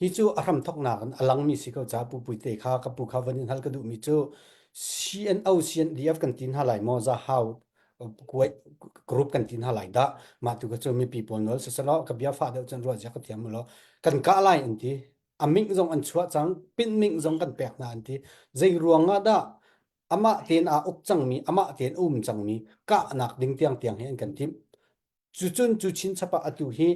hi chu aram thok na kan alang mi si ko cha pu pui te kha ka pu kha vanin hal ka du mi chu CNO CNDF kan tin halai mo za how kuai group kan tin halai da ma tu ka chu mi people nol se salo ka bia fa de chan ro ja ka thiam lo kan ka lai an ti aming zong an chua chang pin ming zong kan pek na an ti zai ruanga da ama ten a uk chang mi ama ten chang mi ka nak ding tiang tiang hen kan tim chu chun chu chin chapa atu hi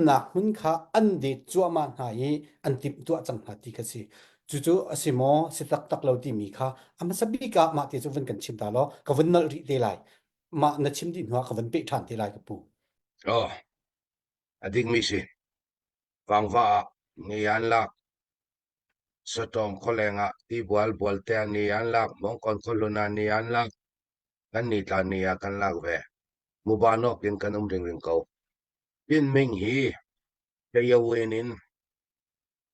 nak hun kha an de chuama na hi an tip tu chang ha ti kasi chu asimo sitak tak lo ti mi kha ama sabi ka ma te chu van kan chim ta lo ka van nal ri te lai ma na chim din hwa ka van pe than te lai ka pu adik mi si wangwa ni yan lak sotong kolenga ti bual te ni yan lak mongkon kolona ni yan lak kan ni ta ni ya kan lak ve mubanok kin kan ring ko pin ming hi ke yawenin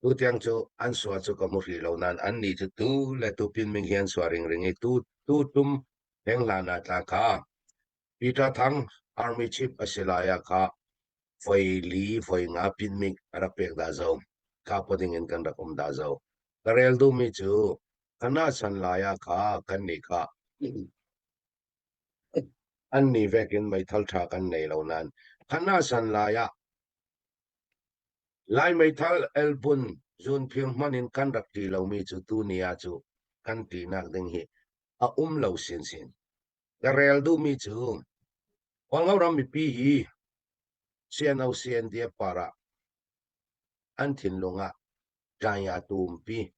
tu tiang chu an swa chu ka mu ri lo nan an ni chu tu le tu pin ming hian swa ring i tu tum heng la na ta kha pita thang army chief asilaya kha foi li foi nga pin ming ara pek da zo ka poding in kan rakom da zo karel du mi chu kana san la ya kha kan ni kha an ni vekin mai thal tha kan nei lo nan kana san la ya lai mai thal elbun zun phiang manin kan rak ti lo mi chu tu nia chu kan ti nak ding hi a lo sin karel du mi chu wangau ram mi pi hi CNO CNDF para antin longa kaya tumpi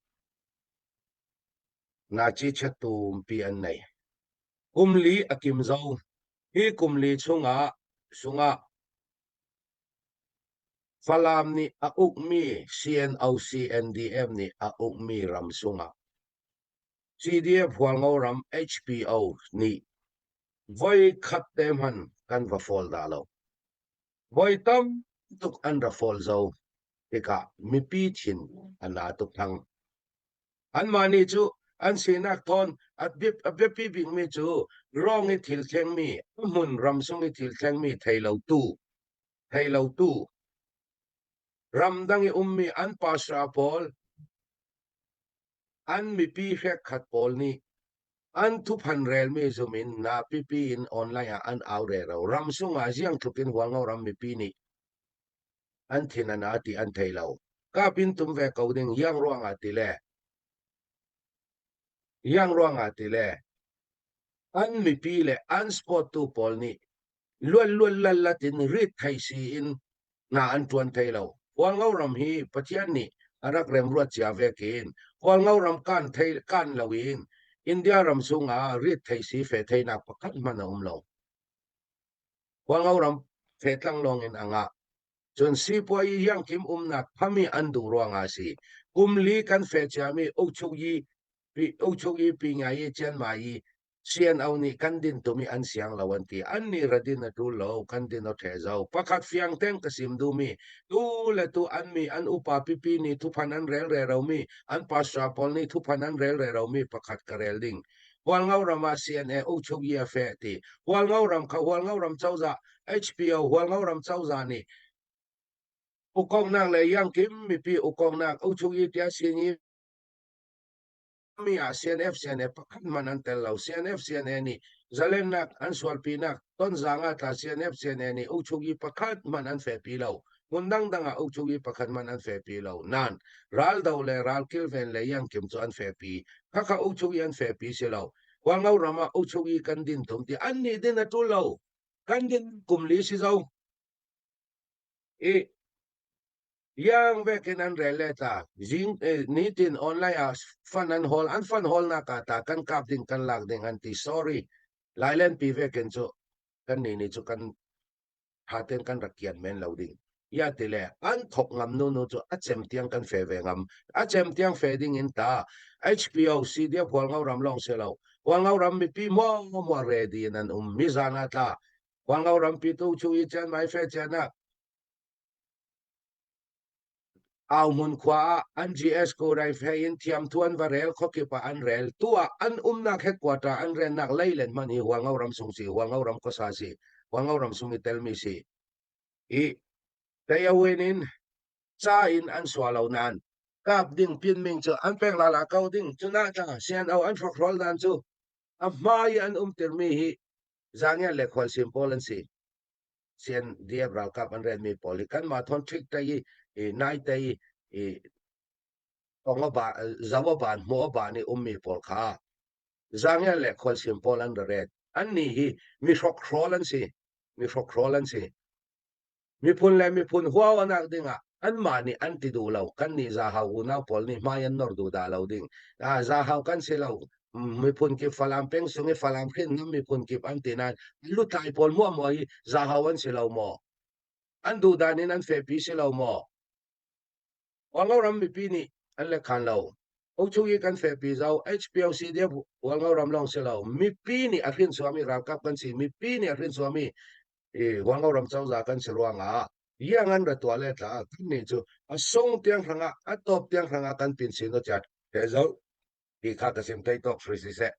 na chi chatumpi an nei kumli akim zau hi kumli sunga falam ni a ukmi CNO CNDF ni a ukmi ram sunga CDF wangau ram HPO ni voi khat tem han kan va fol dalo voi tam tuk an ra fol zau eka mi pi thin ana tuk thang an mani chu an sinak thon at bip pi bing mi chu rong i thil thleng mi mun ram sung i thil thleng mi thailo tu ram dang i ummi an pasra pol an mi pi hek khat pol ni an thu phan rel mi zumin na pi in online an aw re ram sung a jiang thukin huangau ram mi pi ni an thinana ti an thailo ka pin tum ve ko ding yang ruang ati le an mi pi le an spot tu pol ni luan latin rit thai si in na an tuan thailo wangau ram hi pathian ni arak rem ruat cha vekin wangau ram kan lawin India ram sunga rit thai si fe thai na pakat man lo wangau ram fe tlang long in anga chon si poi yang kim nak phami andu ruanga si kumli kan fe chami ochuk yi pi nga yi chen ma yi CNO ni kan din tumi an siang lawanti an ni radin na tu lo kan din no thezau pakhat fiang teng kasim du mi tu le tu an mi an upa pipi ni tu phanan rel re raw mi an pasra pol ni tu phanan rel re raw mi pakhat karel ding wal ngau rama CNA ochuk yi afe ti wal ngau ram chauza HPO wal ngau ram chauza ni ukong nak le yang kim mi pi ukong nak ochuk yi tia sini mi CNF pakhat manan tel lo CNF ni zalen nak an swal pi nak ton zanga ta CNF ni ochuk yi pakhat manan fe pi lo mundang danga ochuk yi pakhat manan fe pi lo nan ral daw le ral kil ven le yang kim chu an fe pi kha ochuk yi an fe pi se lo wangau rama ochuk yi kan din tum ti an ni din na tu lo kan din kumli si zo yang vekin an releta jing nitin online fan hall na kata kan kap ding kan lag ding anti sorry lailen pi vekin chu kan ni chu kan haten kan rakian men loading ya tile an thok ngam no chu achem tiang kan fe ve ngam achem tiang fe ding in ta HPO CD phol ngau ram long se lo wal ngau ram mi pi mo ready nan mizana ta wal ngau ram pi tu chu i chan mai fe chana aw mun khwa an GS ko rai fein thiam thuan varel khoki pa an rel tua an nak headquarter an ren nak leilen man hi wangau ram sung si wangau ram ko sa si wangau ram sung tel mi si i tayawenin cha in an swalo nan kap ding pin ming chu an pek la kau ding chuna cha CNO an fokrol nan chu mai an termi hi zangya le khol simple an si sian dia bral kap an ren mi polikan ma thon thik tai e nai tai e onga ba zawa ban mo ba ni mi pol kha zangya le khol simple an red an ni hi mi fokrol an si mi phun huaw anak dinga an mani an ti du lo kan ni za ha u na pol ni mayan nor du da lo ding za ha kan se lo mi phun ki falam peng sungi falam khin nam mi phun ki an tinan lu tai pol mo mo za ha wan se lo mo an du da ni an fe pi se lo mo wang ram mi pi ni an le khan lo o chu yi kan fe pi zau HPLC de wang ram long se lo mi pi ni a khin swami ram kap kan si mi pi ni a khin swami wang ram chau za kan se lo nga yang an ra toilet la kan ni chu a song tiang ranga a top tiang ranga kan pin sin no chat he zo di kha ka sim tai tok free se